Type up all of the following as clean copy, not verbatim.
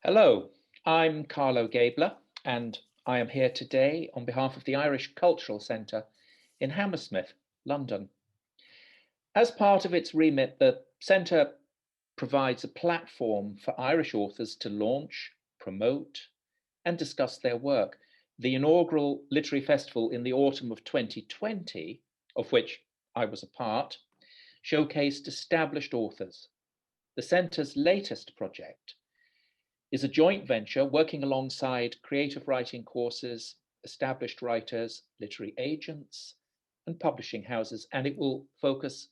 Hello, I'm Carlo Gébler, and I am here today on behalf of the Irish Cultural Centre in Hammersmith, London. As part of its remit, the Centre provides a platform for Irish authors to launch, promote, and discuss their work. The inaugural literary festival in the autumn of 2020, of which I was a part, showcased established authors. The Centre's latest project is a joint venture working alongside creative writing courses, established writers, literary agents, and publishing houses, and it will focus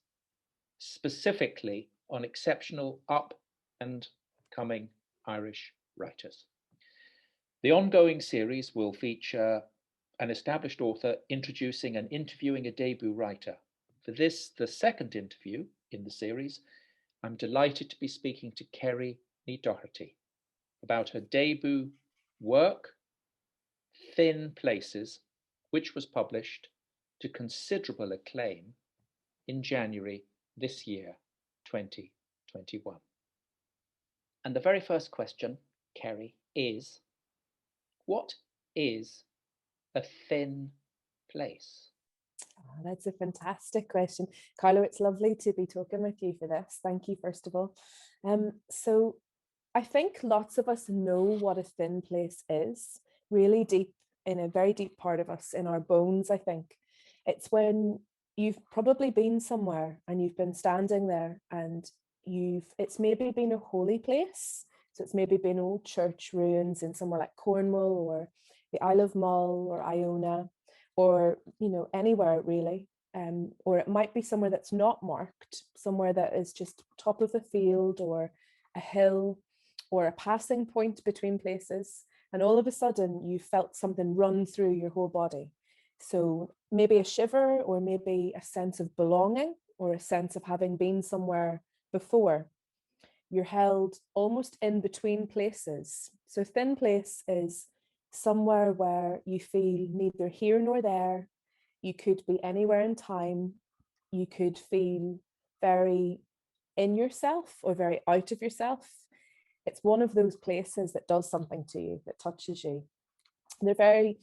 specifically on exceptional up and coming Irish writers. The ongoing series will feature an established author introducing and interviewing a debut writer. For this, the second interview in the series, I'm delighted to be speaking to Kerri Ní Dochartaigh about her debut work, Thin Places, which was published to considerable acclaim in January this year, 2021. And the very first question, Kerri, is what is a thin place? Oh, that's a fantastic question. Carlo, it's lovely to be talking with you for this. Thank you, first of all. So I think lots of us know what a thin place is, really deep in a very deep part of us, in our bones, I think. It's when you've probably been somewhere and you've been standing there and it's maybe been a holy place. So it's maybe been old church ruins in somewhere like Cornwall or the Isle of Mull or Iona, or anywhere really, or it might be somewhere that's not marked, somewhere that is just top of the field or a hill or a passing point between places, and all of a sudden you felt something run through your whole body. So maybe a shiver, or maybe a sense of belonging, or a sense of having been somewhere before. You're held almost in between places. So thin place is somewhere where you feel neither here nor there. You could be anywhere in time. You could feel very in yourself or very out of yourself. It's one of those places that does something to you, that touches you. They're very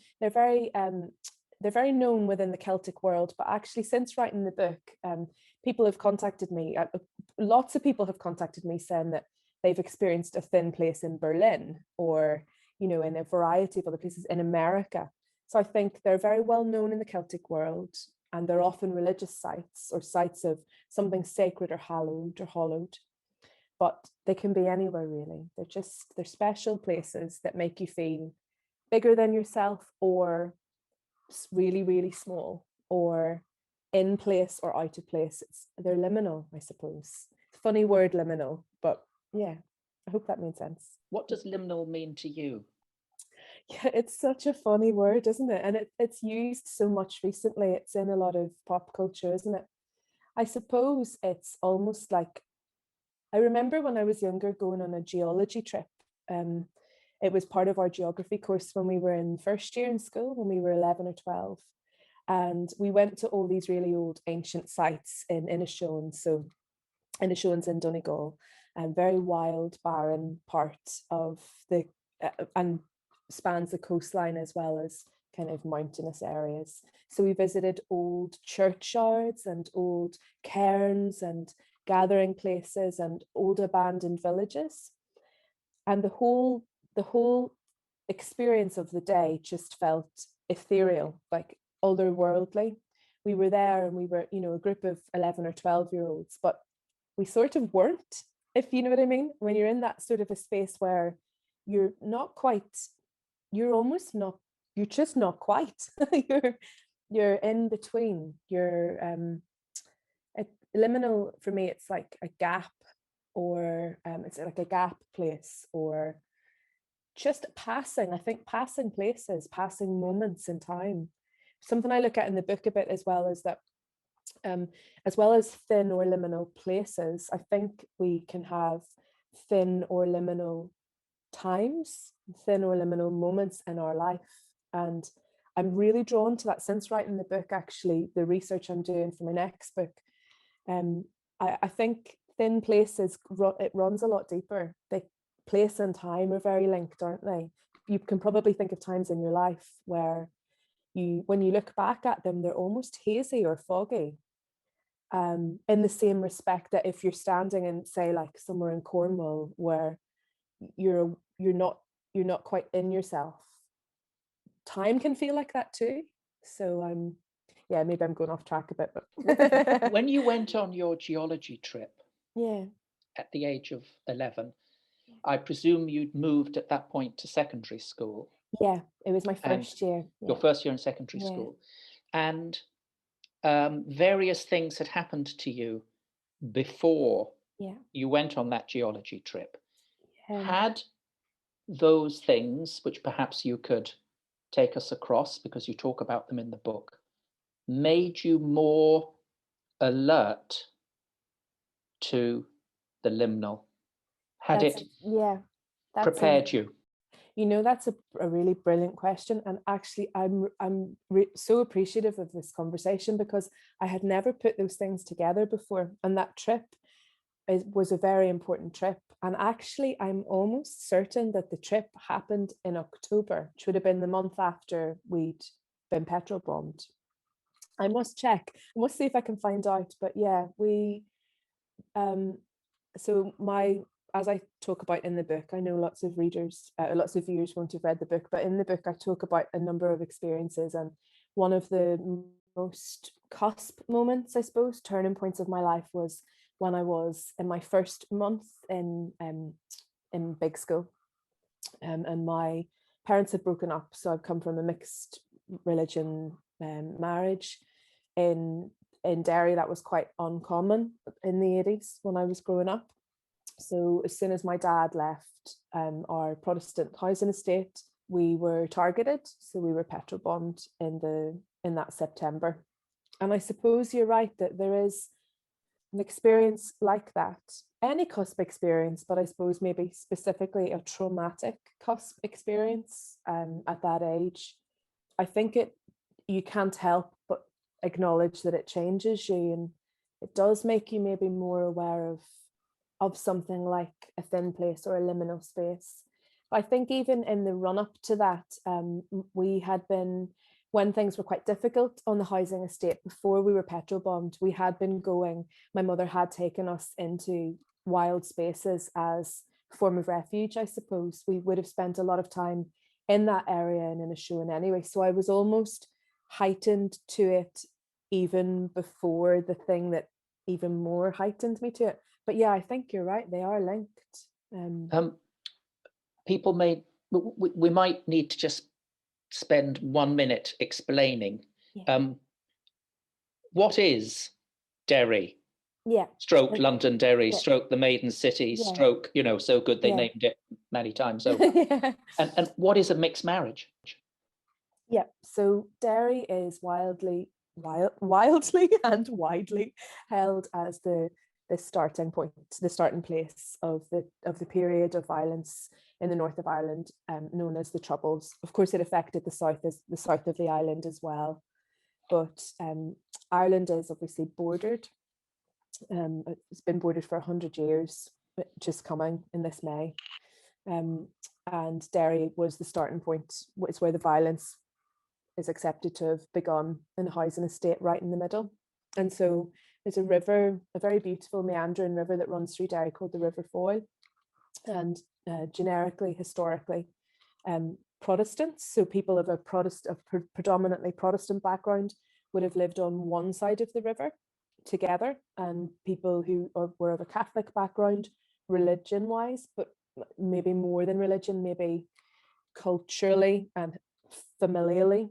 known within the Celtic world, but actually since writing the book, people have contacted me. Lots of people have contacted me saying that they've experienced a thin place in Berlin, or in a variety of other places in America. So I think they're very well known in the Celtic world, and they're often religious sites or sites of something sacred or hallowed or hollowed. But they can be anywhere really. They're special places that make you feel bigger than yourself, or really, really small, or in place or out of place. They're liminal, I suppose. Funny word, liminal, but yeah, I hope that made sense. What does liminal mean to you? Yeah, it's such a funny word, isn't it? And it's used so much recently. It's in a lot of pop culture, isn't it? I suppose it's almost like, I remember when I was younger going on a geology trip. It was part of our geography course when we were in first year in school, when we were 11 or 12. And we went to all these really old ancient sites in Inishowen. So Inishowen's in Donegal, and very wild, barren part of and spans the coastline as well as kind of mountainous areas. So we visited old churchyards and old cairns and gathering places and old abandoned villages. And the whole experience of the day just felt ethereal, like otherworldly. We were there and we were, a group of 11 or 12-year-olds, but we sort of weren't, if you know what I mean. When you're in that sort of a space where you're just not quite. you're in between. Liminal for me, it's like a gap, or it's like a gap place, or just passing. I think passing places, passing moments in time. Something I look at in the book a bit as well is that, as well as thin or liminal places, I think we can have thin or liminal times, thin or liminal moments in our life. And I'm really drawn to that since writing the book, actually, the research I'm doing for my next book. I think thin places, it runs a lot deeper. place and time are very linked, aren't they? You can probably think of times in your life where when you look back at them, they're almost hazy or foggy. In the same respect that if you're standing in, say, like somewhere in Cornwall where you're not quite in yourself, time can feel like that too. So yeah, maybe I'm going off track a bit, but when you went on your geology trip, yeah, at the age of 11, I presume you'd moved at that point to secondary school. Yeah, it was my first year. Yeah. Your first year in secondary school. And various things had happened to you before you went on that geology trip. Had those things, which perhaps you could take us across because you talk about them in the book, made you more alert to the liminal? Had it prepared you? You know, that's a really brilliant question. And actually, I'm so appreciative of this conversation because I had never put those things together before. And that trip was a very important trip. And actually, I'm almost certain that the trip happened in October, which would have been the month after we'd been petrol bombed. I must check. I must see if I can find out. But yeah, as I talk about in the book, I know lots of readers, lots of viewers won't have read the book, but in the book I talk about a number of experiences, and one of the most cusp moments, I suppose, turning points of my life was when I was in my first month in big school, and my parents had broken up, so I've come from a mixed religion marriage in Derry. That was quite uncommon in the 80s when I was growing up. So as soon as my dad left our Protestant housing estate, we were targeted. So we were petrol bombed in that September. And I suppose you're right that there is an experience like that, any cusp experience, but I suppose maybe specifically a traumatic cusp experience at that age. I think you can't help but acknowledge that it changes you, and it does make you maybe more aware of something like a thin place or a liminal space. I think even in the run up to that, we had been, when things were quite difficult on the housing estate before we were petrol bombed, we had been going, my mother had taken us into wild spaces as a form of refuge, I suppose. We would have spent a lot of time in that area and in a show anyway. So I was almost heightened to it even before the thing that even more heightened me to it. But yeah, I think you're right. They are linked. People we might need to just spend 1 minute explaining what is Derry? Stroke London Derry, stroke the Maiden City, stroke, so good they named it many times over. And what is a mixed marriage? Yeah, so Derry is wildly and widely held as the starting point, the starting place of the period of violence in the north of Ireland, known as the Troubles. Of course, it affected the south of the island as well, but Ireland is obviously bordered. It's been bordered for 100 years, just coming in this May, and Derry was the starting point. It's where the violence is accepted to have begun in a housing estate right in the middle. And so there's a river, a very beautiful meandering river that runs through Derry called the River Foyle. And generically, historically, Protestants, so people of a predominantly Protestant background, would have lived on one side of the river together, and people who were of a Catholic background, religion-wise, but maybe more than religion, maybe culturally and familially,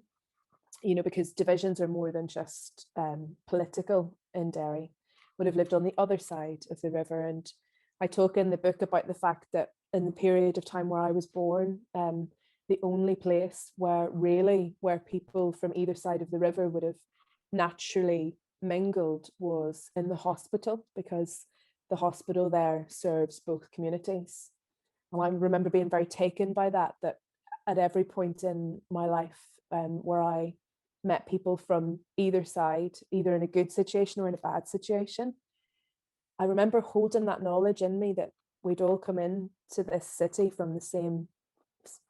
because divisions are more than just political in Derry, would have lived on the other side of the river. And I talk in the book about the fact that in the period of time where I was born, the only place where people from either side of the river would have naturally mingled was in the hospital, because the hospital there serves both communities. And I remember being very taken by that at every point in my life where I met people from either side, either in a good situation or in a bad situation, I remember holding that knowledge in me that we'd all come in to this city from the same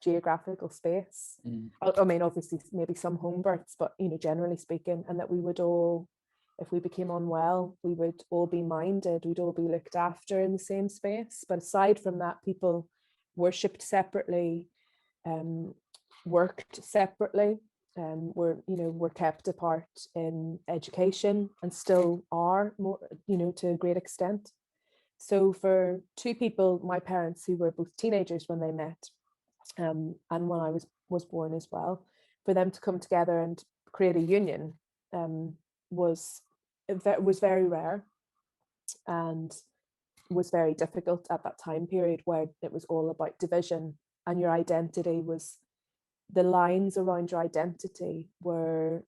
geographical space. I mean, obviously maybe some home births, but generally speaking, and that we would all, if we became unwell, we would all be minded, we'd all be looked after in the same space. But aside from that, people worshipped separately, worked separately, were kept apart in education, and still are, more, to a great extent. So for two people, my parents, who were both teenagers when they met, and when I was born as well, for them to come together and create a union was very rare, and was very difficult at that time period, where it was all about division, and your identity was, the lines around your identity were,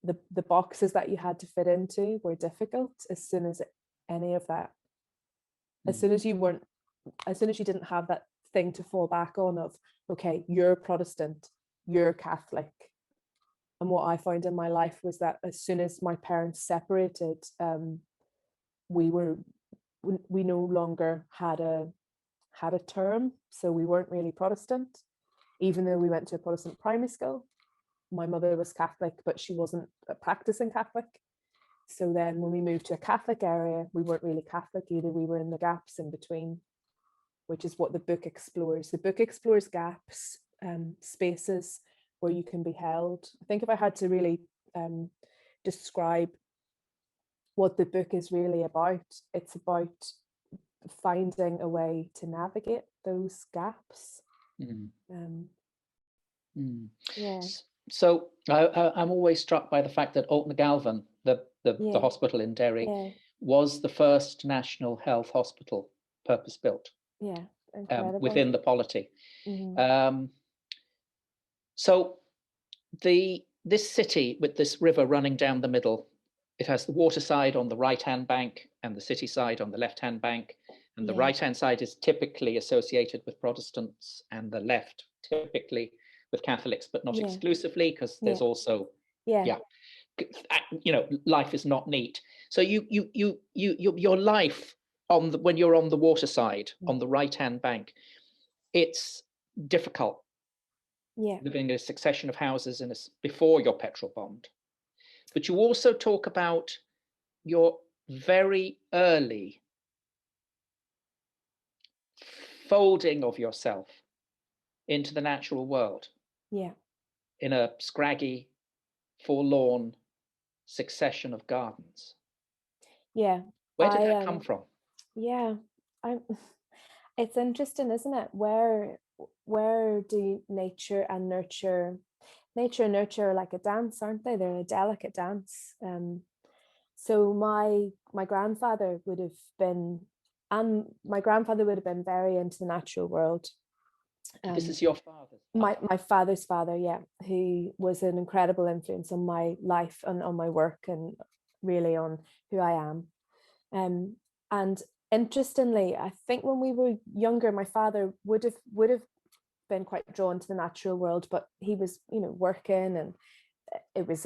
the boxes that you had to fit into were difficult. As soon as any of that, as soon as you didn't have that thing to fall back on of, okay, you're Protestant, you're Catholic. And what I found in my life was that as soon as my parents separated, we no longer had a term. So we weren't really Protestant, even though we went to a Protestant primary school. My mother was Catholic, but she wasn't a practicing Catholic. So then when we moved to a Catholic area, we weren't really Catholic either. We were in the gaps in between, which is what the book explores. The book explores gaps, spaces where you can be held. I think if I had to really describe what the book is really about, it's about finding a way to navigate those gaps. Yeah. So I'm always struck by the fact that Galvin, the hospital in Derry, was the first national health hospital purpose-built. Yeah, incredible. Within the polity. So this city with this river running down the middle, it has the water side on the right-hand bank and the city side on the left-hand bank. And the right-hand side is typically associated with Protestants, and the left typically with Catholics, but not exclusively, because there's also, life is not neat. So your life when you're on the water side, on the right-hand bank, it's difficult. Living in a succession of houses before you're petrol bombed. But you also talk about your very early folding of yourself into the natural world. In a scraggy, forlorn succession of gardens. Where did that come from? It's interesting, isn't it? Where do nature and nurture are like a dance, aren't they? They're a delicate dance. So my grandfather would have been very into the natural world. This is your father? My father's father, who was an incredible influence on my life and on my work, and really on who I am. And interestingly, I think when we were younger, my father would have been quite drawn to the natural world, but he was, working, and it was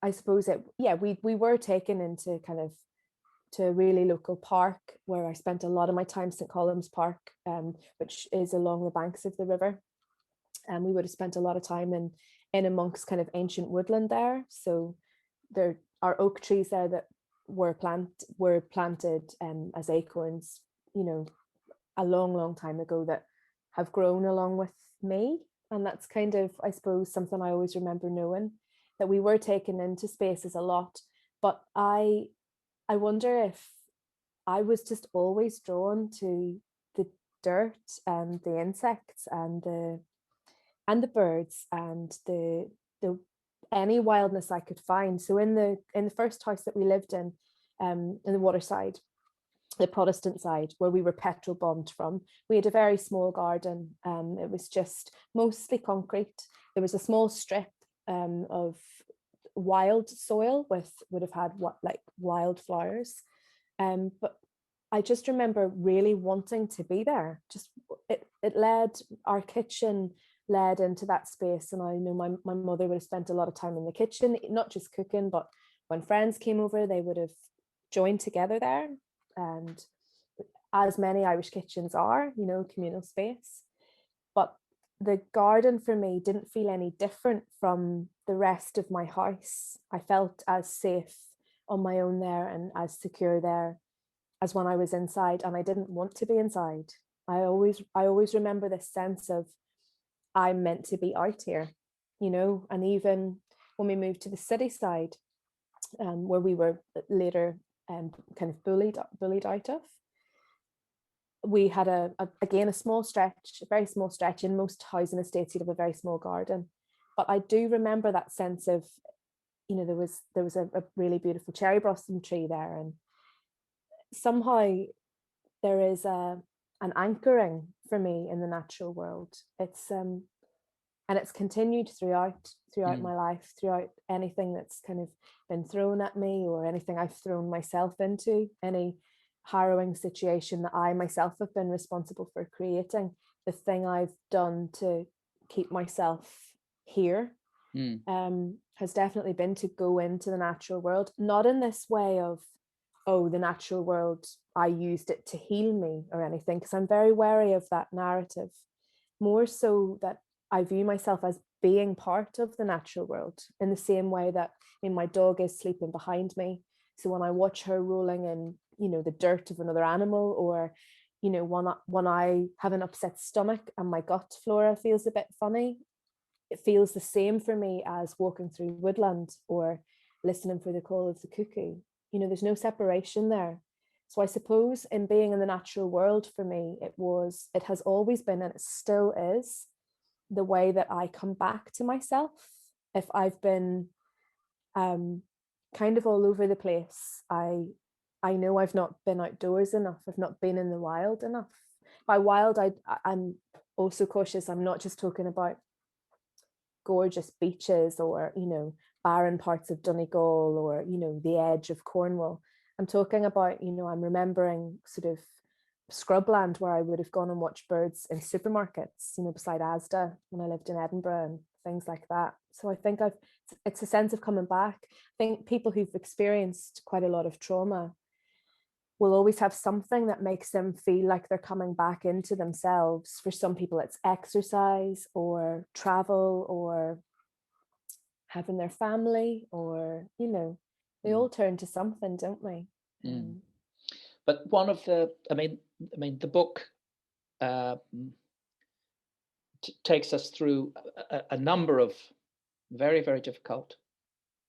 we were taken into kind of to a really local park, where I spent a lot of my time, St. Colum's Park, which is along the banks of the river. And we would have spent a lot of time in amongst kind of ancient woodland there. So there are oak trees there that were planted as acorns, a long time ago, that have grown along with me. And that's kind of, I suppose, something I always remember knowing, that we were taken into spaces a lot. But I wonder if I was just always drawn to the dirt and the insects and the birds and the any wildness I could find. So in the first house that we lived in the waterside, the Protestant side, where we were petrol bombed from, we had a very small garden. It was just mostly concrete. There was a small strip of wild soil would have had wildflowers, but I just remember really wanting to be there. Just our kitchen led into that space, and I know my mother would have spent a lot of time in the kitchen, not just cooking, but when friends came over, they would have joined together there. And as many Irish kitchens are, you know, communal space. But the garden for me didn't feel any different from the rest of my house. I felt as safe on my own there and as secure there as when I was inside, and I didn't want to be inside. I always remember this sense of I'm meant to be out here, you know. And even when we moved to the city side, where we were later kind of bullied out of, we had again a small stretch, a very small stretch. In most housing estates, you'd have a very small garden, but I do remember that sense of, you know, there was a really beautiful cherry blossom tree there, and somehow there is an anchoring for me in the natural world. It's and it's continued throughout my life, throughout anything that's kind of been thrown at me or anything I've thrown myself into, any harrowing situation that I myself have been responsible for creating. The thing I've done to keep myself here has definitely been to go into the natural world, not in this way of, oh, the natural world, I used it to heal me or anything, because I'm very wary of that narrative. More so that I view myself as being part of the natural world, in the same way that, I mean, my dog is sleeping behind me. So when I watch her rolling in, you know, the dirt of another animal, or, you know, when I have an upset stomach and my gut flora feels a bit funny, it feels the same for me as walking through woodland or listening for the call of the cuckoo. You know, there's no separation there. So I suppose in being in the natural world, for me, it has always been, and it still is, the way that I come back to myself. If I've been kind of all over the place, I know I've not been outdoors enough. I've not been in the wild enough. By wild, I'm also cautious. I'm not just talking about gorgeous beaches or, you know, barren parts of Donegal or, you know, the edge of Cornwall. I'm talking about, you know, I'm remembering sort of scrubland where I would have gone and watched birds in supermarkets, you know, beside Asda when I lived in Edinburgh and things like that. So I think it's a sense of coming back. I think people who've experienced quite a lot of trauma will always have something that makes them feel like they're coming back into themselves. For some people, it's exercise or travel or having their family, or, you know, they all turn to something, don't they? But one of the, I mean, the book takes us through a number of very, very difficult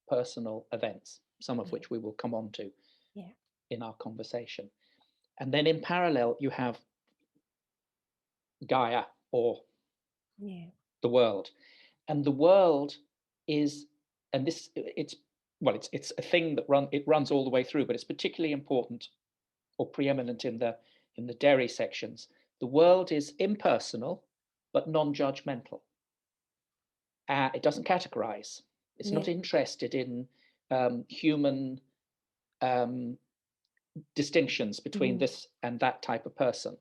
personal events, some of which we will come on to in our conversation. And then in parallel, you have Gaia, or the world. And the world is, and this, it's a thing that runs all the way through, but it's particularly important or preeminent in the Derry sections. The world is impersonal, but non-judgmental. It doesn't categorize. It's not interested in human distinctions between this and that type of person.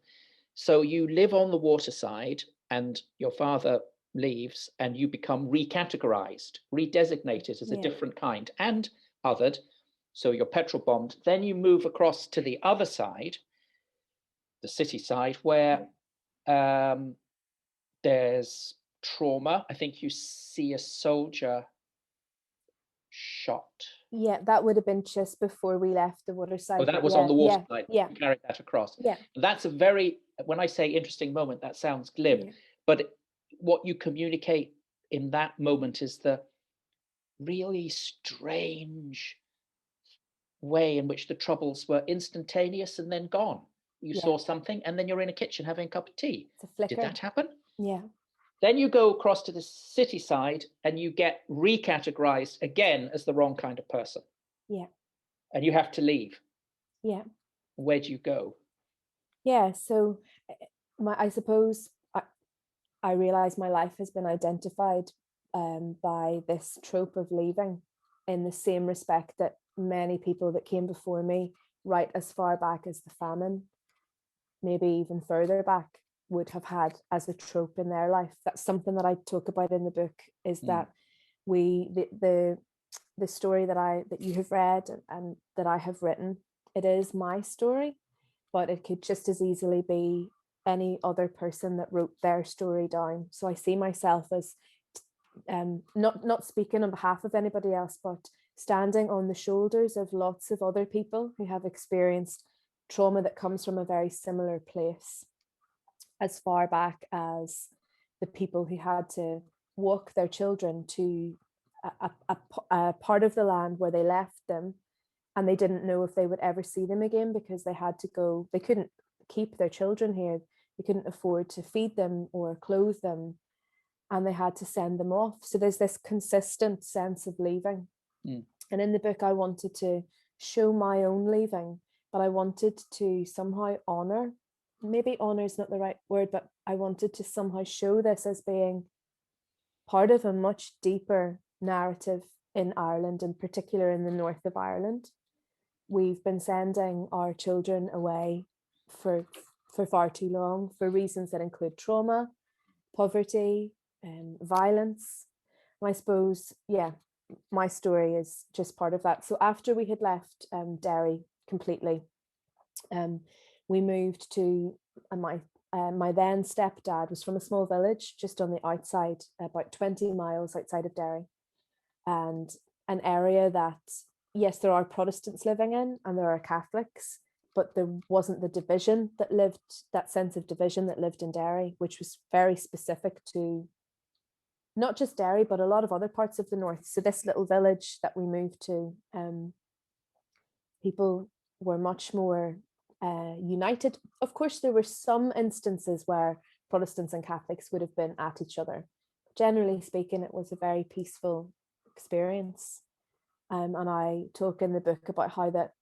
So you live on the waterside, and your father leaves, and you become recategorized, redesignated as a different kind, and othered. So you're petrol bombed. Then you move across to the other side, the city side, where there's trauma. I think you see a soldier shot. Yeah, that would have been just before we left the waterside. Oh, that was on the waterside. You carried that across. Yeah. That's a very, when I say interesting moment, that sounds glib, but what you communicate in that moment is the really strange way in which the troubles were instantaneous and then gone. You saw something, and then you're in a kitchen having a cup of tea. It's a flicker. Did that happen? Yeah. Then you go across to the city side, and you get recategorized again as the wrong kind of person. Yeah. And you have to leave. Yeah. Where do you go? Yeah. So I suppose I realize my life has been identified by this trope of leaving, in the same respect that many people that came before me, right as far back as the famine, maybe even further back, would have had as a trope in their life. That's something that I talk about in the book, is that the story that you have read and that I have written, it is my story, but it could just as easily be any other person that wrote their story down. So I see myself as not speaking on behalf of anybody else, but standing on the shoulders of lots of other people who have experienced trauma that comes from a very similar place, as far back as the people who had to walk their children to a part of the land where they left them, and they didn't know if they would ever see them again because they had to go, they couldn't keep their children here, they couldn't afford to feed them or clothe them, and they had to send them off. So there's this consistent sense of leaving. And in the book I wanted to show my own leaving, but I wanted to somehow honor, maybe honor is not the right word, but I wanted to somehow show this as being part of a much deeper narrative in Ireland, in particular in the north of Ireland. We've been sending our children away for far too long, for reasons that include trauma, poverty, violence. And I suppose, yeah, my story is just part of that. So after we had left Derry completely, we moved to my then stepdad was from a small village just on the outside, about 20 miles outside of Derry, and an area that, yes, there are Protestants living in and there are Catholics, but there wasn't the division that lived, that sense of division that lived in Derry, which was very specific to not just Derry, but a lot of other parts of the north. So this little village that we moved to, people were much more united. Of course, there were some instances where Protestants and Catholics would have been at each other. Generally speaking, it was a very peaceful experience. And I talk in the book about how that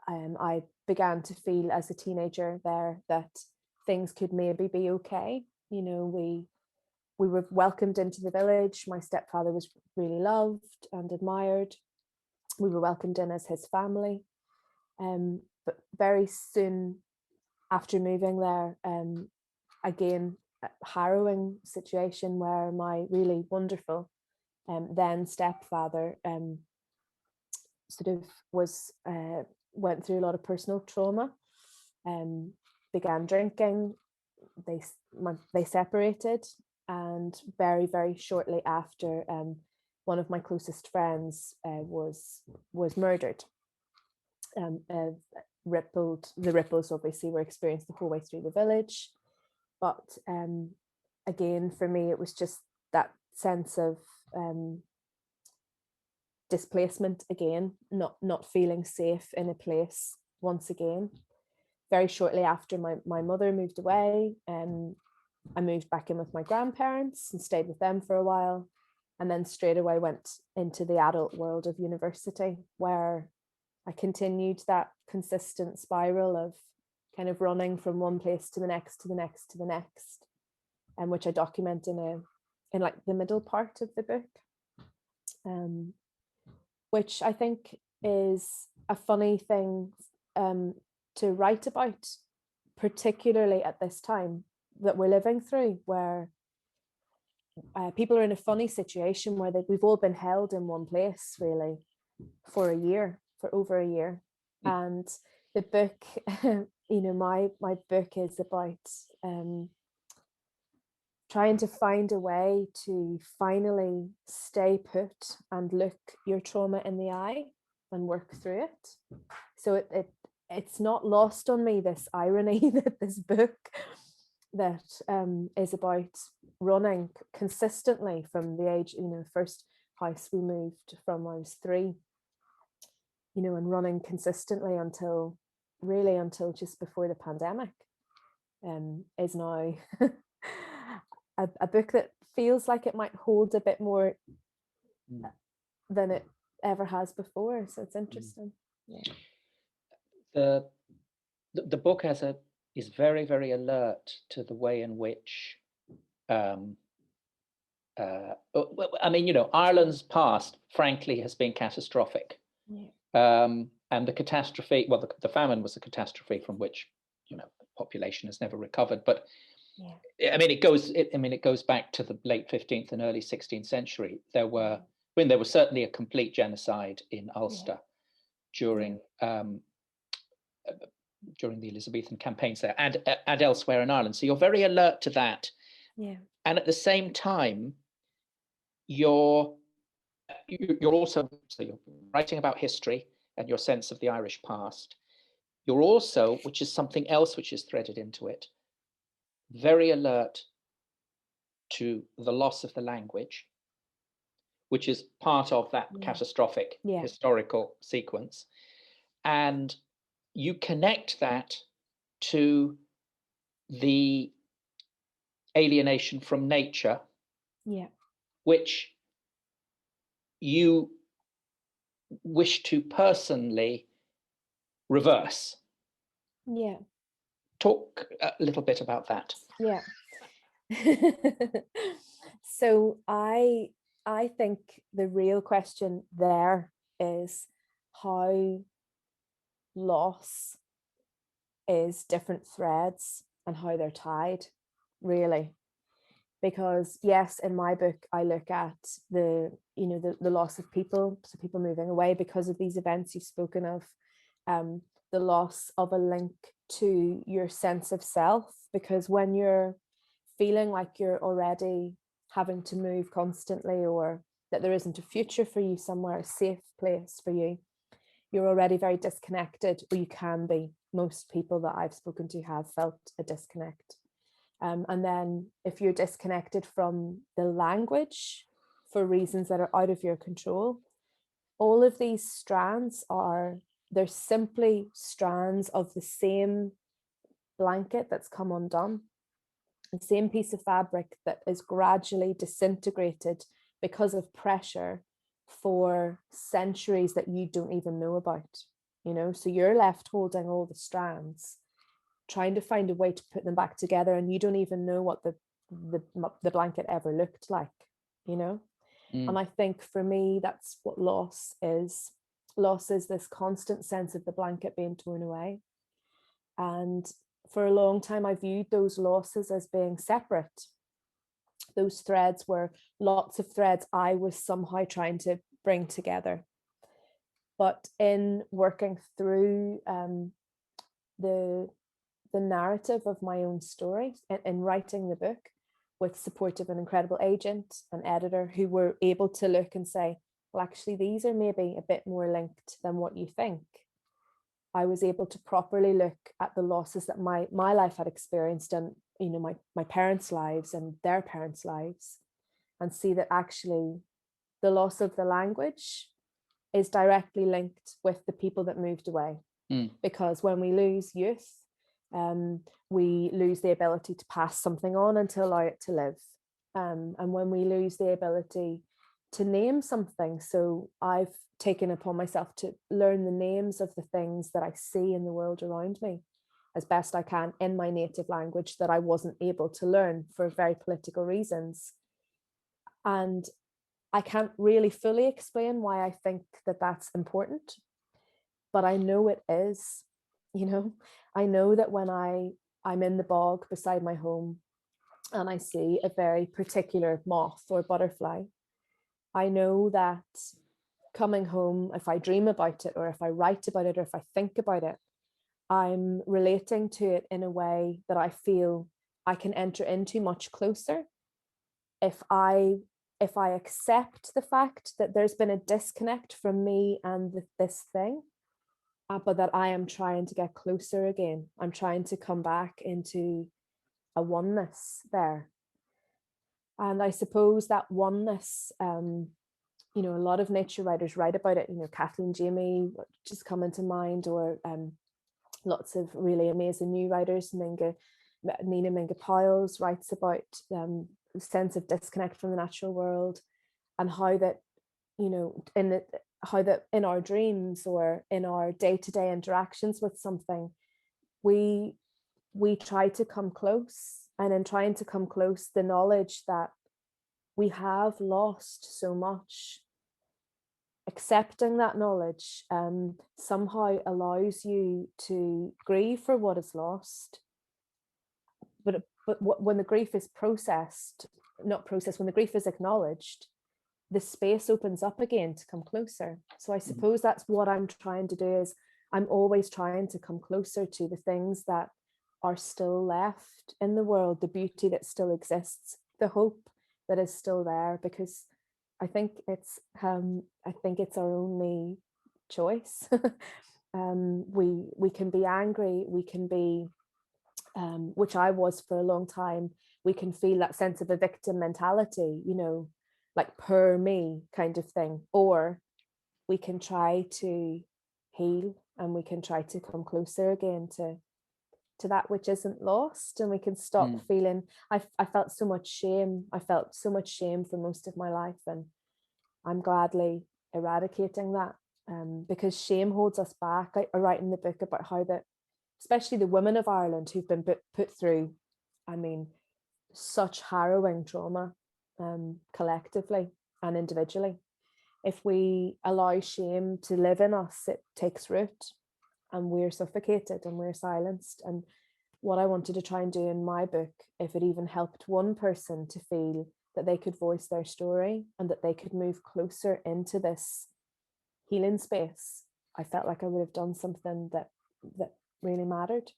I began to feel as a teenager there that things could maybe be okay. You know, we were welcomed into the village. My stepfather was really loved and admired. We were welcomed in as his family. But very soon after moving there, again, a harrowing situation where my really wonderful then stepfather sort of was went through a lot of personal trauma, began drinking. They separated, and very, very shortly after, one of my closest friends was murdered. The ripples obviously were experienced the whole way through the village, but again, for me, it was just that sense of displacement again, not feeling safe in a place once again. Very shortly after my mother moved away, I moved back in with my grandparents and stayed with them for a while, and then straight away went into the adult world of university, where I continued that consistent spiral of kind of running from one place to the next, to the next, to the next, and which I document in like the middle part of the book, which I think is a funny thing to write about, particularly at this time that we're living through, where people are in a funny situation where we've all been held in one place really for over a year. And the book, you know, my book is about trying to find a way to finally stay put and look your trauma in the eye and work through it. So it's not lost on me, this irony that this book that is about running consistently from the age, you know, first house we moved from, I was 3, you know, and running consistently until just before the pandemic, is now a book that feels like it might hold a bit more than it ever has before. So it's interesting. Yeah. The book is very, very alert to the way in which I mean, you know, Ireland's past, frankly, has been catastrophic. Yeah. And the catastrophe, well, the famine was a catastrophe from which, you know, the population has never recovered. But yeah. I mean, it goes back to the late 15th and early 16th century. There was certainly a complete genocide in Ulster during during the Elizabethan campaigns there and elsewhere in Ireland. So you're very alert to that. Yeah. And at the same time, you're also, so you're writing about history and your sense of the Irish past. You're also, which is something else which is threaded into it, very alert to the loss of the language, which is part of that catastrophic historical sequence. And you connect that to the alienation from nature, which you wish to personally reverse. Yeah. Talk a little bit about that. Yeah. So I think the real question there is how loss is different threads and how they're tied, really. Because yes, in my book, I look at the loss of people, so people moving away because of these events you've spoken of, the loss of a link to your sense of self, because when you're feeling like you're already having to move constantly, or that there isn't a future for you somewhere, a safe place for you, you're already very disconnected, or you can be. Most people that I've spoken to have felt a disconnect. And then if you're disconnected from the language for reasons that are out of your control, all of these strands they're simply strands of the same blanket that's come undone, the same piece of fabric that is gradually disintegrated because of pressure for centuries that you don't even know about, so you're left holding all the strands, trying to find a way to put them back together, and you don't even know what the blanket ever looked like. And I think for me, that's what loss is. Loss is this constant sense of the blanket being torn away. And for a long time, I viewed those losses as being separate. Those threads were lots of threads I was somehow trying to bring together. But in working through the narrative of my own story, in writing the book, with support of an incredible agent and editor who were able to look and say, well, actually, these are maybe a bit more linked than what you think. I was able to properly look at the losses that my life had experienced, and my parents' lives and their parents' lives, and see that actually the loss of the language is directly linked with the people that moved away. Because when we lose youth, we lose the ability to pass something on and to allow it to live. And when we lose the ability to name something, so I've taken upon myself to learn the names of the things that I see in the world around me as best I can in my native language that I wasn't able to learn for very political reasons. And I can't really fully explain why I think that that's important, but I know it is. I know that when I'm in the bog beside my home and I see a very particular moth or butterfly, I know that coming home, if I dream about it, or if I write about it, or if I think about it, I'm relating to it in a way that I feel I can enter into much closer. If I accept the fact that there's been a disconnect from me and this thing, but that I am trying to get closer again. I'm trying to come back into a oneness there. And I suppose that oneness, a lot of nature writers write about it, Kathleen Jamie just come into mind, or lots of really amazing new writers. Nina Minga Piles writes about sense of disconnect from the natural world, and how that, how that in our dreams or in our day-to-day interactions with something, we try to come close, and in trying to come close, the knowledge that we have lost so much, accepting that knowledge somehow allows you to grieve for what is lost. But when the grief is when the grief is acknowledged, the space opens up again to come closer. So I suppose that's what I'm trying to do, is I'm always trying to come closer to the things that are still left in the world, the beauty that still exists, the hope that is still there, because I think it's our only choice. We can be angry, we can be, which I was for a long time, we can feel that sense of a victim mentality, you know, like per me kind of thing, or we can try to heal and we can try to come closer again to that which isn't lost, and we can stop feeling. I felt so much shame. I felt so much shame for most of my life, and I'm gladly eradicating that, because shame holds us back. I write in the book about how that, especially the women of Ireland who've been put through, I mean, such harrowing trauma, collectively and individually. If we allow shame to live in us, it takes root and we're suffocated and we're silenced. And what I wanted to try and do in my book, if it even helped one person to feel that they could voice their story and that they could move closer into this healing space, I felt like I would have done something that really mattered.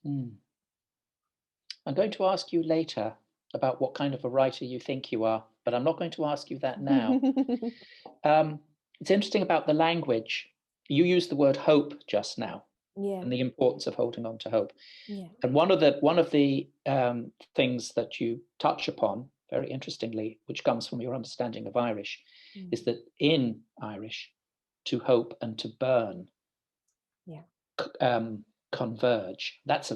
I'm going to ask you later about what kind of a writer you think you are, but I'm not going to ask you that now. It's interesting about the language. You used the word hope just now, and the importance of holding on to hope. And one of the things that you touch upon, very interestingly, which comes from your understanding of Irish, is that in Irish, to hope and to burn converge. That's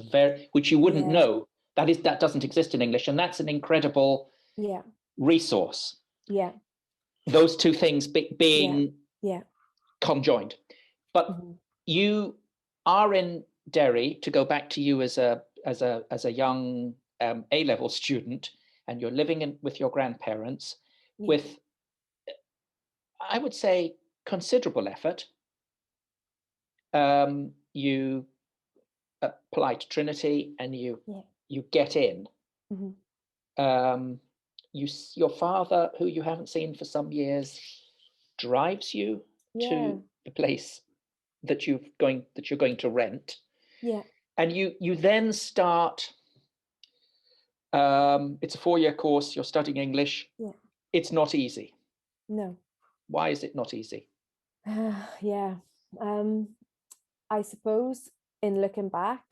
which you wouldn't know. That doesn't exist in English, and that's an incredible resource. Those two things being conjoined. But you are in Derry, to go back to you as a young A-level student, and you're living with your grandparents with, I would say, considerable effort. You apply to Trinity and you get in. Your father, who you haven't seen for some years, drives you to the place that you're going to rent. And you then start. It's a 4-year course. You're studying English. It's not easy. No. Why is it not easy? I suppose in looking back,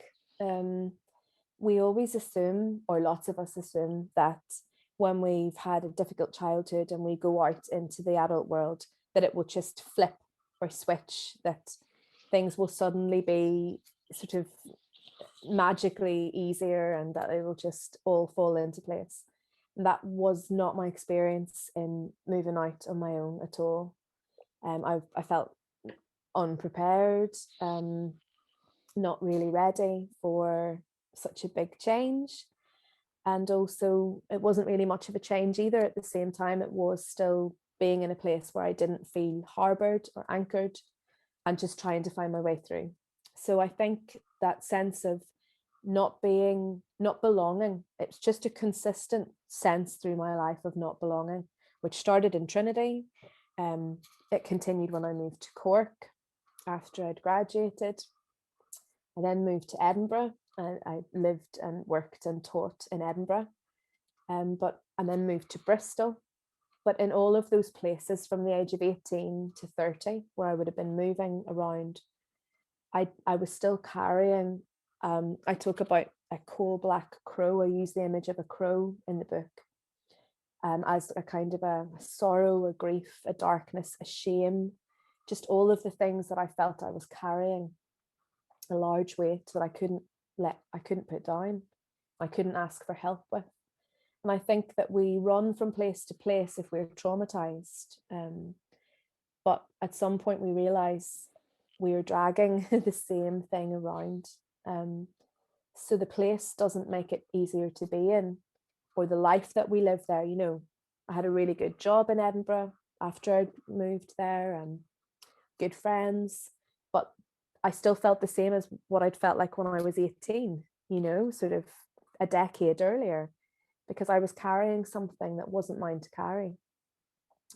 we always assume, or lots of us assume, that when we've had a difficult childhood and we go out into the adult world, that it will just flip or switch, that things will suddenly be sort of magically easier and that it will just all fall into place. And that was not my experience in moving out on my own at all. I felt unprepared, not really ready for such a big change. And also it wasn't really much of a change either. At the same time, it was still being in a place where I didn't feel harbored or anchored and just trying to find my way through. So I think that sense of not belonging, it's just a consistent sense through my life of not belonging, which started in Trinity. It continued when I moved to Cork after I'd graduated. I then moved to Edinburgh, and I lived and worked and taught in Edinburgh, and then moved to Bristol. But in all of those places, from the age of 18 to 30, where I would have been moving around, I was still carrying, I talk about a coal black crow. I use the image of a crow in the book, as a kind of a sorrow, a grief, a darkness, a shame, just all of the things that I felt I was carrying, a large weight that I couldn't put down, I couldn't ask for help with. And I think that we run from place to place if we're traumatized, but at some point we realize we are dragging the same thing around. So the place doesn't make it easier to be in, or the life that we live there. You know, I had a really good job in Edinburgh after I moved there, and good friends, but I still felt the same as what I'd felt like when I was 18, you know, sort of a decade earlier, because I was carrying something that wasn't mine to carry.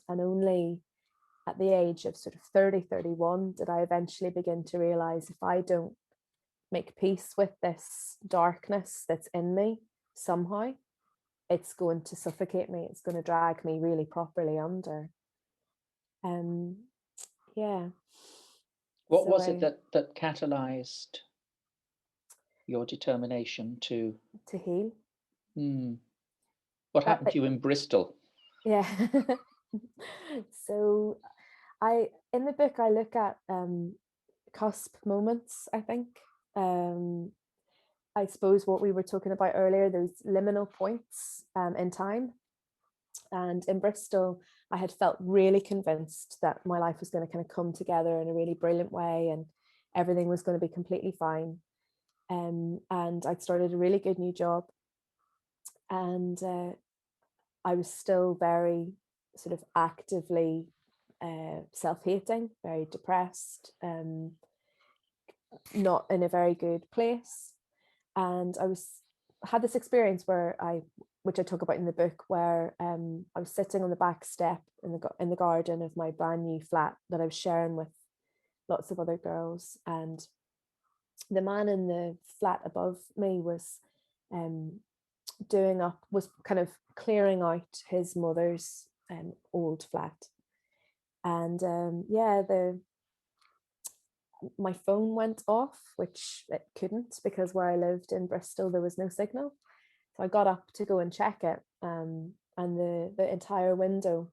And only at the age of sort of 30, 31, did I eventually begin to realize if I don't make peace with this darkness that's in me somehow, it's going to suffocate me. It's going to drag me really properly under. Yeah. What was it that catalyzed your determination to heal? What happened to you in Bristol? Yeah. So in the book I look at cusp moments, I think. I suppose what we were talking about earlier, those liminal points in time. And in Bristol, I had felt really convinced that my life was going to kind of come together in a really brilliant way and everything was going to be completely fine. And I'd started a really good new job. And I was still very sort of actively self-hating, very depressed, not in a very good place. And I had this experience which I talk about in the book, where I was sitting on the back step in the garden of my brand new flat that I was sharing with lots of other girls, and the man in the flat above me was kind of clearing out his mother's old flat, and my phone went off, which it couldn't, because where I lived in Bristol there was no signal. So I got up to go and check it, and the entire window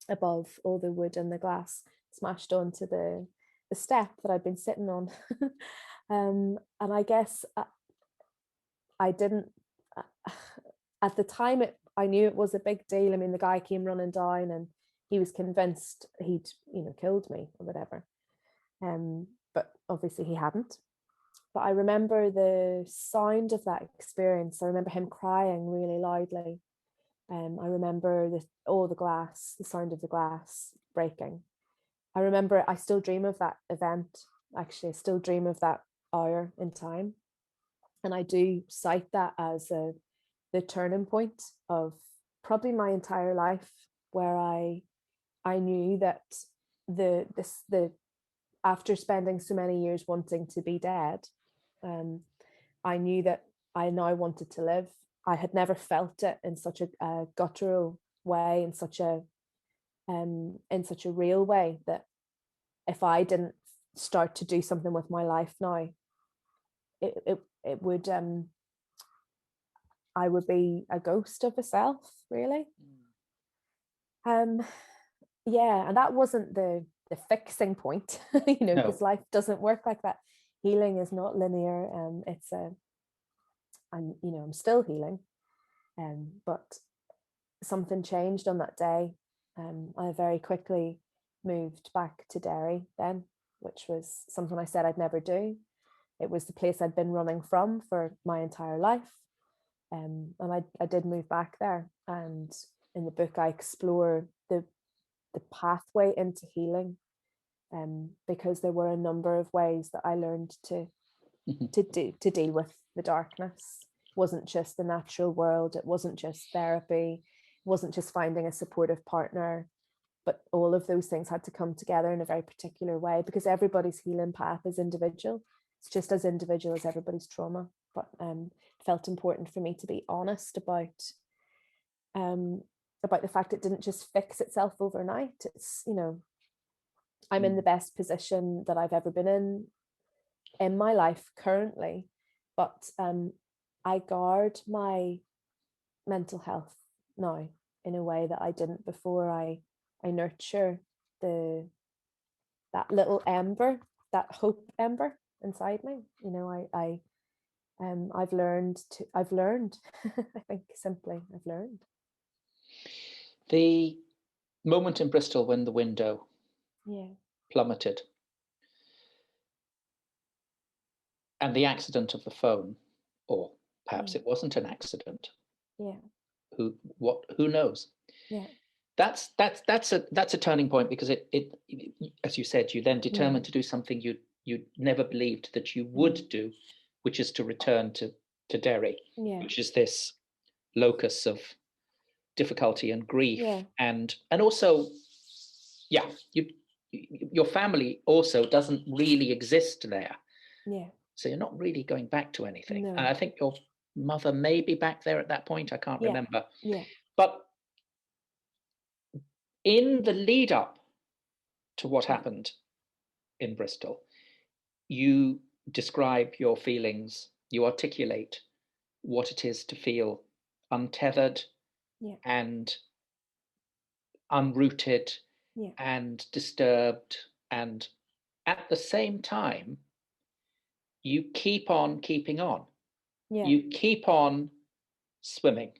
above, all the wood and the glass, smashed onto the step that I'd been sitting on. And I guess I didn't at the time. I knew it was a big deal. I mean, the guy came running down and he was convinced he'd killed me or whatever. But obviously he hadn't. But I remember the sound of that experience. I remember him crying really loudly. I remember the sound of the glass breaking. I remember, I still dream of that event. Actually, I still dream of that hour in time. And I do cite that as the turning point of probably my entire life, where I knew that the after spending so many years wanting to be dead, I knew that I now wanted to live. I had never felt it in such a guttural way, in such a real way, that if I didn't start to do something with my life now, it would I would be a ghost of a self, really. Yeah, and that wasn't the fixing point, because life doesn't work like that. Healing is not linear. I'm still healing, but something changed on that day. I very quickly moved back to Derry then, which was something I said I'd never do. It was the place I'd been running from for my entire life. And I did move back there. And in the book, I explore the pathway into healing, because there were a number of ways that I learned to deal with the darkness. It wasn't just the natural world. It wasn't just therapy. It wasn't just finding a supportive partner. But all of those things had to come together in a very particular way, because everybody's healing path is individual. It's just as individual as everybody's trauma. But it felt important for me to be honest about the fact it didn't just fix itself overnight. It's, I'm in the best position that I've ever been in my life currently, but I guard my mental health now in a way that I didn't before. I nurture that little ember, that hope ember inside me. I've learned I think simply I've learned. The moment in Bristol when the window plummeted, and the accident of the phone, or perhaps it wasn't an accident. Who knows? That's a turning point, because it as you said, you then determined to do something you never believed that you would do, which is to return to Derry, which is this locus of difficulty and grief, and also Yeah, your family also doesn't really exist there. Yeah. So you're not really going back to anything. No. I think your mother may be back there at that point. I can't Yeah. remember. Yeah. But in the lead up to what happened in Bristol, you describe your feelings, you articulate what it is to feel untethered Yeah. and unrooted Yeah. and disturbed. And at the same time, you keep on keeping on. Yeah. You keep on swimming,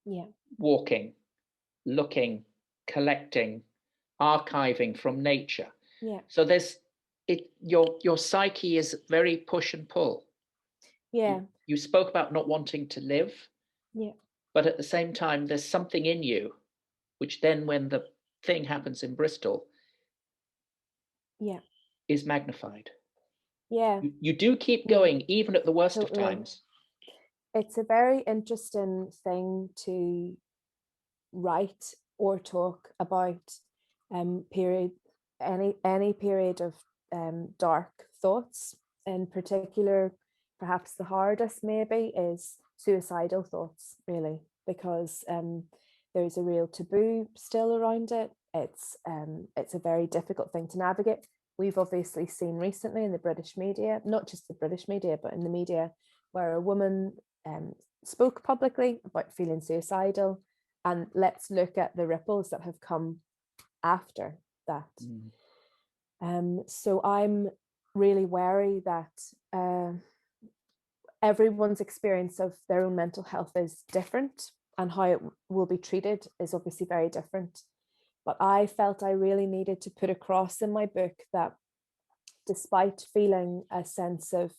Yeah. walking, looking, collecting, archiving from nature. Yeah. So there's it. Your psyche is very push and pull. Yeah. You spoke about not wanting to live, Yeah. but at the same time, there's something in you, which then, when the thing happens in Bristol, Yeah. is magnified. Yeah. You do keep Yeah. going, even at the worst of Totally. times. It's a very interesting thing to write or talk about period, any period of dark thoughts. In particular, perhaps the hardest maybe is suicidal thoughts, really, because there's a real taboo still around it. It's a very difficult thing to navigate. We've obviously seen recently in the British media, not just the British media, but in the media, where a woman spoke publicly about feeling suicidal. And let's look at the ripples that have come after that. So I'm really wary that everyone's experience of their own mental health is different, and how it will be treated is obviously very different. But I felt I really needed to put across in my book that despite feeling a sense of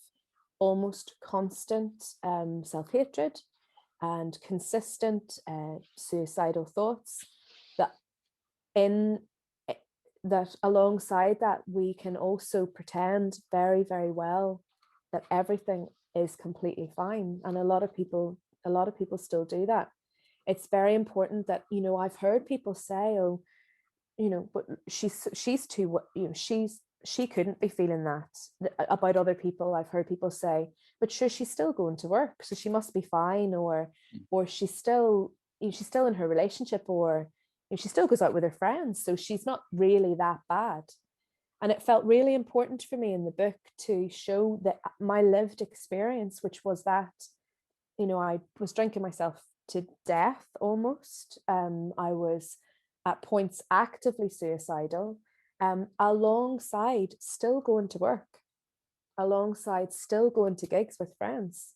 almost constant self-hatred and consistent suicidal thoughts, that alongside that we can also pretend very, very well that everything is completely fine. And a lot of people still do that. It's very important that, I've heard people say, oh, but she's too, she couldn't be feeling that about other people. I've heard people say, but sure, she's still going to work, so she must be fine, or she's still in her relationship, or she still goes out with her friends, so she's not really that bad. And it felt really important for me in the book to show that my lived experience, which was that, I was drinking myself to death almost. I was at points actively suicidal, alongside still going to work, alongside still going to gigs with friends,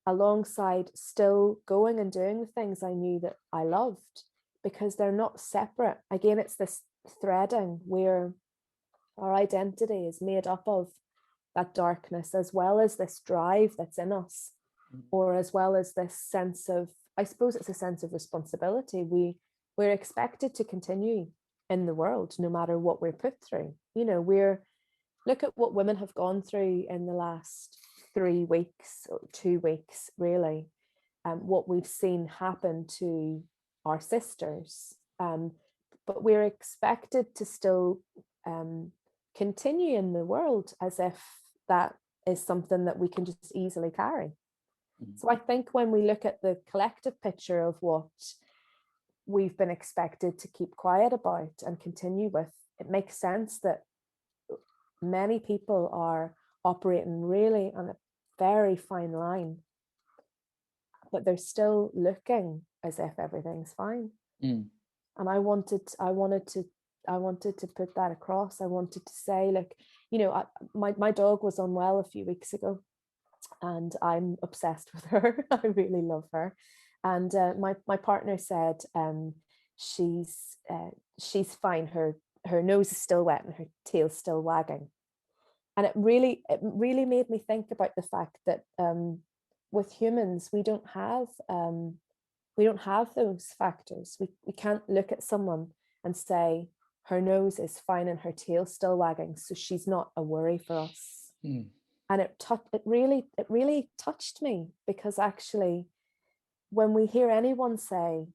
alongside still going and doing the things I knew that I loved, because they're not separate. Again, it's this threading where our identity is made up of that darkness, as well as this drive that's in us, or as well as this sense of, I suppose it's a sense of responsibility. We're expected to continue in the world no matter what we're put through. Look at what women have gone through in the last 3 weeks or 2 weeks, really, what we've seen happen to our sisters, but we're expected to still continue in the world as if that is something that we can just easily carry. So I think when we look at the collective picture of what we've been expected to keep quiet about and continue with, it makes sense that many people are operating really on a very fine line, but they're still looking as if everything's fine. And I wanted to put that across. I wanted to say, look, my dog was unwell a few weeks ago, and I'm obsessed with her. I really love her. And my partner said she's fine. Her nose is still wet and her tail's still wagging. And it really made me think about the fact that with humans, we don't have those factors. We can't look at someone and say her nose is fine and her tail's still wagging, so she's not a worry for us. And it really touched me, because actually, when we hear anyone say,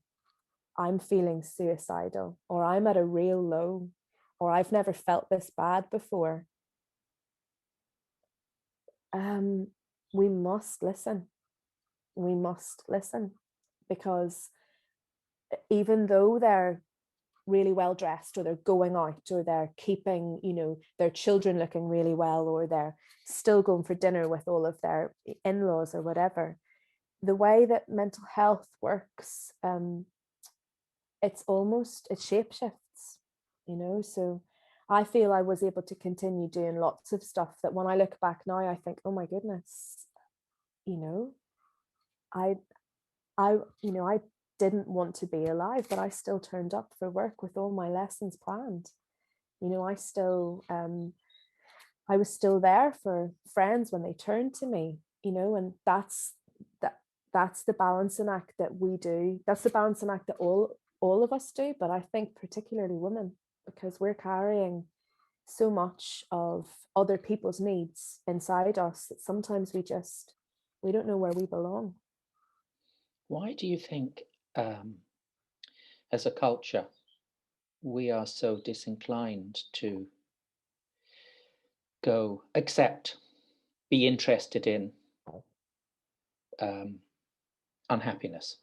I'm feeling suicidal, or I'm at a real low, or I've never felt this bad before, we must listen. We must listen, because even though they're really well dressed, or they're going out, or they're keeping, their children looking really well, or they're still going for dinner with all of their in-laws or whatever, the way that mental health works, it shapeshifts, so I feel I was able to continue doing lots of stuff that when I look back now, I think, oh my goodness, I I didn't want to be alive, but I still turned up for work with all my lessons planned. I was still there for friends when they turned to me, and that's the balancing act that we do. That's the balancing act that all of us do, but I think particularly women, because we're carrying so much of other people's needs inside us that sometimes we don't know where we belong. Why do you think, as a culture, we are so disinclined to be interested in unhappiness?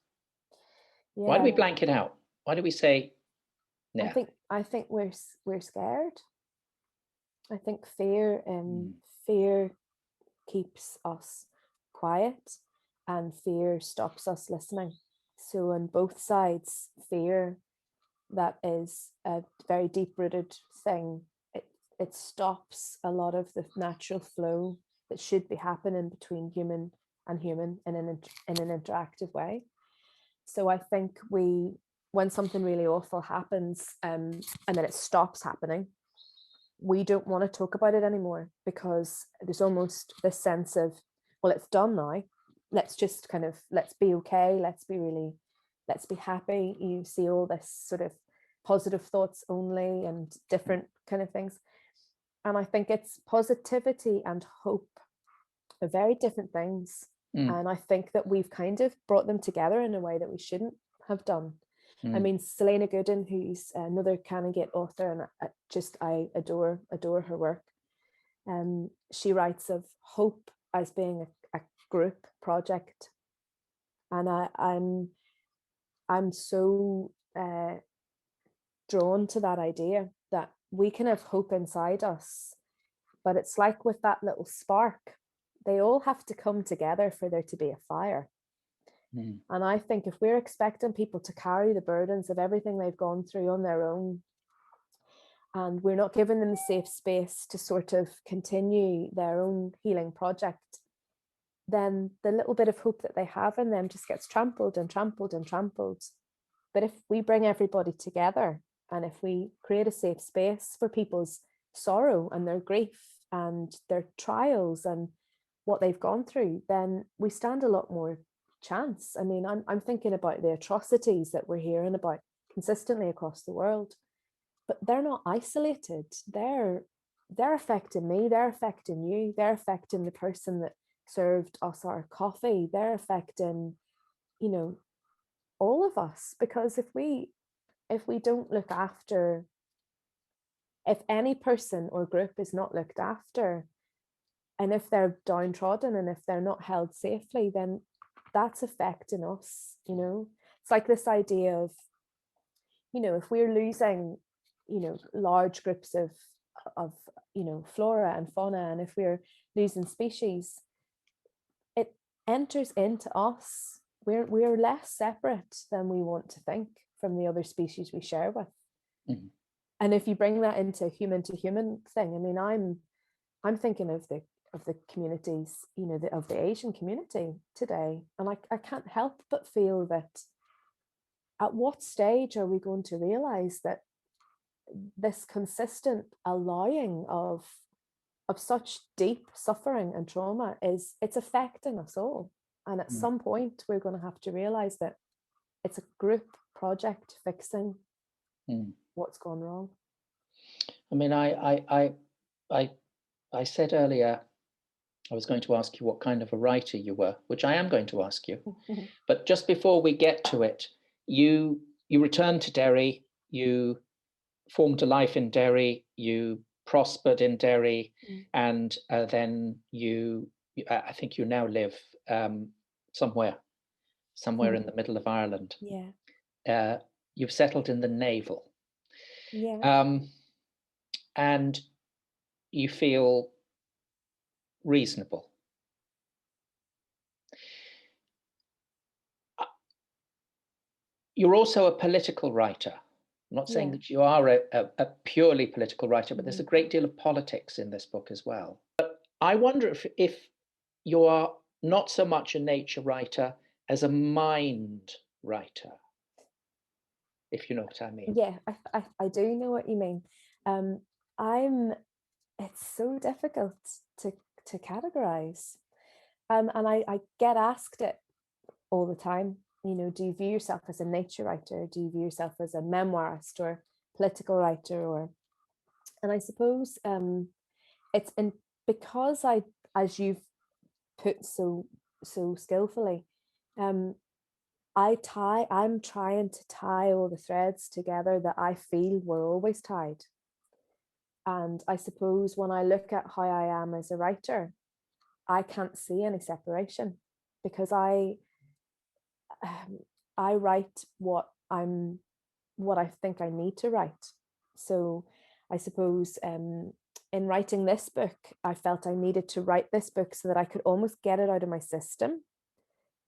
Yeah. Why do we blank it out? Why do we say, nah? I think we're scared. I think fear keeps us quiet, and fear stops us listening. So on both sides, fear, that is a very deep-rooted thing. It stops a lot of the natural flow that should be happening between human and human in an interactive way. So I think when something really awful happens, and then it stops happening, we don't want to talk about it anymore, because there's almost this sense of, well, it's done now. Let's be okay. Let's be happy. You see all this sort of positive thoughts only, and different kind of things. And I think it's positivity and hope are very different things. And I think that we've kind of brought them together in a way that we shouldn't have done. I mean, Selena Gooden, who's another Canongate author, and I adore her work. She writes of hope as being a group project, and I'm so drawn to that idea that we can have hope inside us, but it's like with that little spark, they all have to come together for there to be a fire. And I think if we're expecting people to carry the burdens of everything they've gone through on their own, and we're not giving them the safe space to sort of continue their own healing project, then the little bit of hope that they have in them just gets trampled and trampled and trampled. But if we bring everybody together, and if we create a safe space for people's sorrow and their grief and their trials and what they've gone through, then we stand a lot more chance. I mean, I'm thinking about the atrocities that we're hearing about consistently across the world, but they're not isolated. They're affecting me, they're affecting you, they're affecting the person that served us our coffee, they're affecting, all of us. Because if we don't look after, if any person or group is not looked after, and if they're downtrodden and if they're not held safely, then that's affecting us. It's like this idea of, if we're losing, large groups of flora and fauna, and if we're losing species, it enters into us. We're less separate than we want to think from the other species we share with. And if you bring that into human to human thing, I mean, I'm thinking of the communities, of the Asian community today, and I can't help but feel that at what stage are we going to realize that this consistent allowing of such deep suffering and trauma it's affecting us all, and at some point we're going to have to realize that it's a group project fixing what's gone wrong. I mean, I said earlier I was going to ask you what kind of a writer you were, which I am going to ask you. But just before we get to it, you you returned to Derry, you formed a life in Derry, you prospered in Derry, and then I think you now live somewhere in the middle of Ireland. Yeah. You've settled in the naval. Yeah. And you feel reasonable. You're also a political writer. I'm not saying that you are a purely political writer, but there's a great deal of politics in this book as well. But I wonder if you are not so much a nature writer as a mind writer, if you know what I mean. Yeah, I do know what you mean. It's so difficult to categorize. And I get asked it all the time. You know, do you view yourself as a nature writer? Do you view yourself as a memoirist or political writer? And I suppose it's because as you've put so skillfully, I'm trying to tie all the threads together that I feel were always tied. And I suppose when I look at how I am as a writer, I can't see any separation, because I write what I think I need to write. So I suppose in writing this book, I felt I needed to write this book so that I could almost get it out of my system,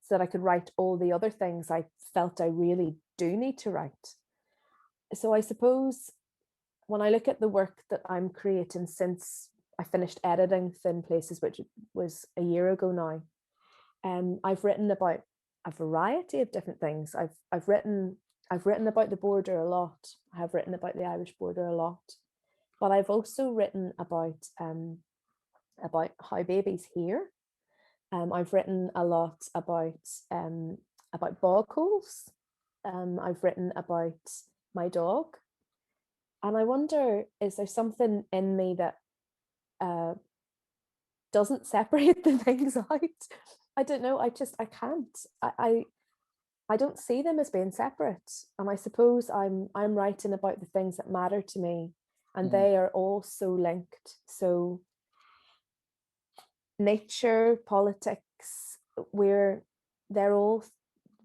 so that I could write all the other things I felt I really do need to write. So I suppose when I look at the work that I'm creating since I finished editing Thin Places, which was a year ago now, I've written about a variety of different things. I've written about the border a lot. I have written about the Irish border a lot, but I've also written about how babies hear. I've written a lot about bog holes. I've written about my dog, and I wonder, is there something in me that doesn't separate the things out? I don't know. I can't. I don't see them as being separate. And I suppose I'm writing about the things that matter to me, and they are all so linked. So nature, politics, they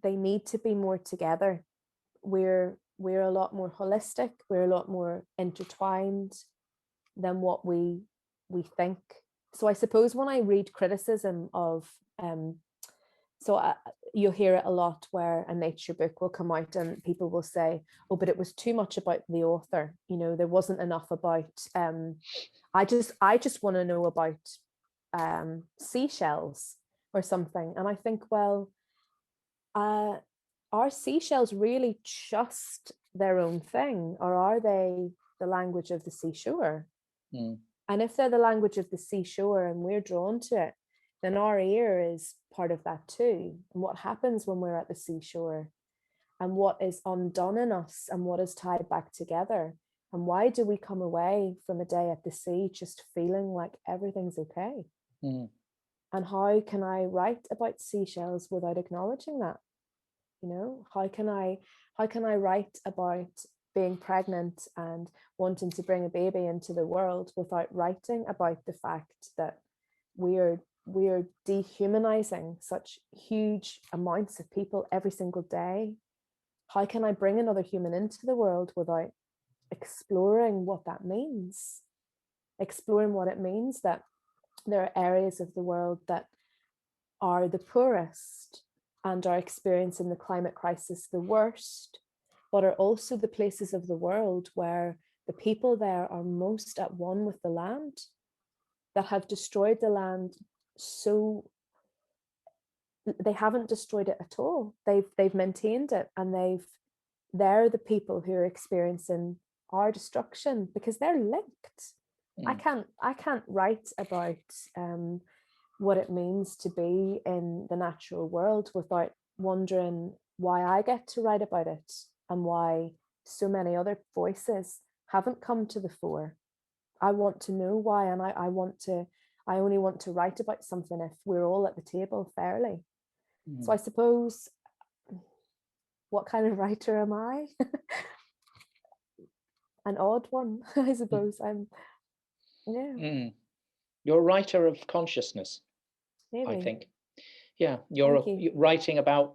need to be more together. We're a lot more holistic, we're a lot more intertwined than what we think. So I suppose when I read criticism of you'll hear it a lot where a nature book will come out and people will say, oh, but it was too much about the author, you know, there wasn't enough about I just want to know about seashells or something. And I think, well, are seashells really just their own thing, or are they the language of the seashore? And if they're the language of the seashore and we're drawn to it, then our ear is part of that too. And what happens when we're at the seashore, and what is undone in us, and what is tied back together, and why do we come away from a day at the sea just feeling like everything's okay? And how can I write about seashells without acknowledging that? You know, how can I write about being pregnant and wanting to bring a baby into the world without writing about the fact that we are dehumanizing such huge amounts of people every single day? How can I bring another human into the world without exploring what that means? Exploring what it means that there are areas of the world that are the poorest and are experiencing the climate crisis the worst, but are also the places of the world where the people there are most at one with the land, that have destroyed the land. So they haven't destroyed it at all. They've maintained it, and they're the people who are experiencing our destruction because they're linked. I can't write about what it means to be in the natural world without wondering why I get to write about it and why so many other voices haven't come to the fore. I want to know why, and I only want to write about something if we're all at the table fairly. So I suppose what kind of writer am I? An odd one, I suppose. Yeah. You're a writer of consciousness, Really? I think. Yeah, you're writing about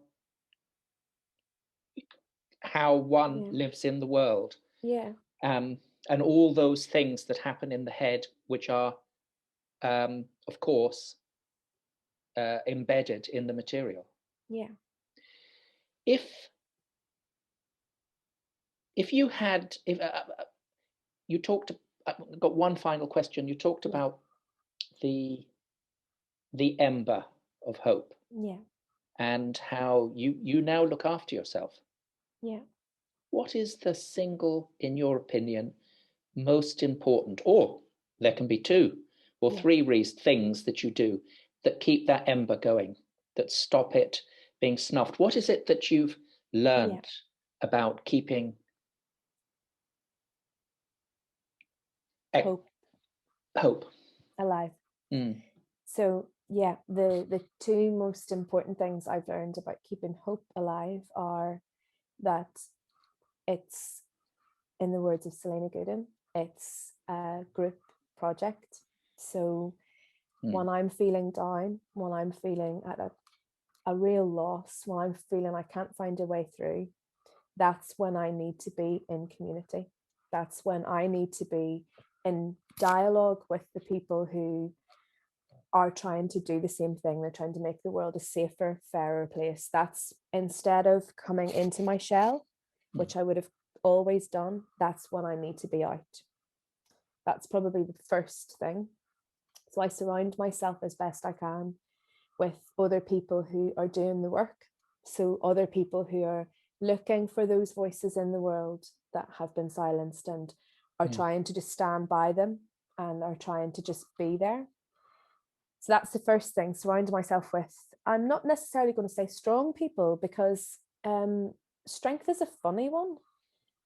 how one lives in the world. Yeah. And all those things that happen in the head, which are, of course, embedded in the material. Yeah. If you had, you talked, I've got one final question. You talked about the ember of hope. Yeah. And how you now look after yourself. Yeah. What is the single, in your opinion, most important, or there can be two or three things that you do that keep that ember going, that stop it being snuffed? What is it that you've learned about keeping hope alive? So yeah, the two most important things I've learned about keeping hope alive are that it's, in the words of Selena Gooden, it's a group project. So when I'm feeling down, when I'm feeling at a real loss, when I'm feeling I can't find a way through, that's when I need to be in community. That's when I need to be in dialogue with the people who are trying to do the same thing. They're trying to make the world a safer, fairer place. That's, instead of coming into my shell, which I would have always done, that's when I need to be out. That's probably the first thing. So I surround myself as best I can with other people who are doing the work. So other people who are looking for those voices in the world that have been silenced and are trying to just stand by them and are trying to just be there. So that's the first thing, surround myself with, I'm not necessarily going to say strong people, because strength is a funny one.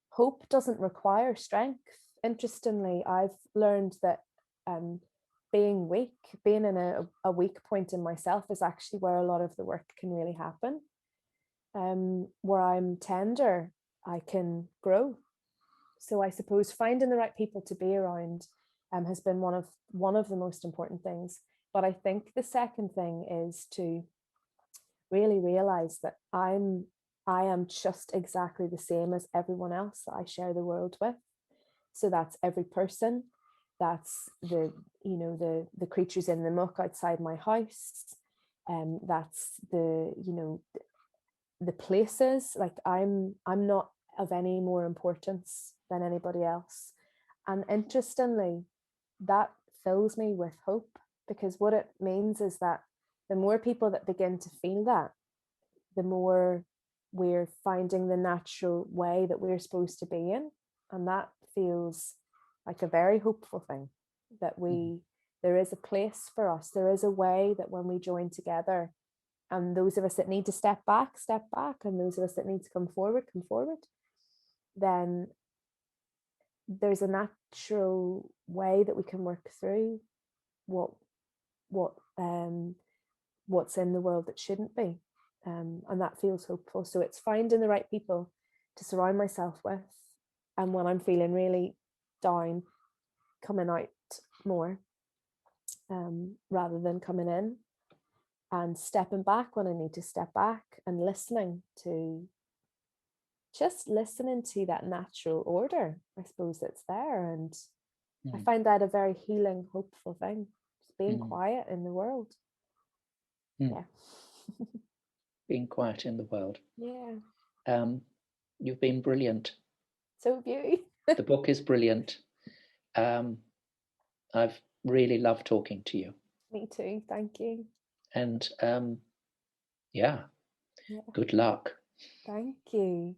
Hope doesn't require strength. Interestingly, I've learned that being weak, being in a weak point in myself is actually where a lot of the work can really happen. Where I'm tender, I can grow. So I suppose finding the right people to be around has been one of the most important things. But I think the second thing is to really realize that I am just exactly the same as everyone else that I share the world with. So that's every person, that's the creatures in the muck outside my house, that's the places. Like I'm not of any more importance than anybody else. And interestingly, that fills me with hope, because what it means is that the more people that begin to feel that, the more we're finding the natural way that we're supposed to be in. And that feels like a very hopeful thing, that there is a place for us. There is a way that when we join together, and those of us that need to step back, and those of us that need to come forward, then there's a natural way that we can work through what's in the world that shouldn't be. And that feels hopeful. So it's finding the right people to surround myself with, and when I'm feeling really down, coming out more rather than coming in, and stepping back when I need to step back, and listening to that natural order, I suppose, that's there. And I find that a very healing, hopeful thing, just being quiet in the world. Yeah. Being quiet in the world. Yeah. You've been brilliant. So have you. The book is brilliant. I've really loved talking to you. Me too. Thank you. And yeah, good luck. Thank you.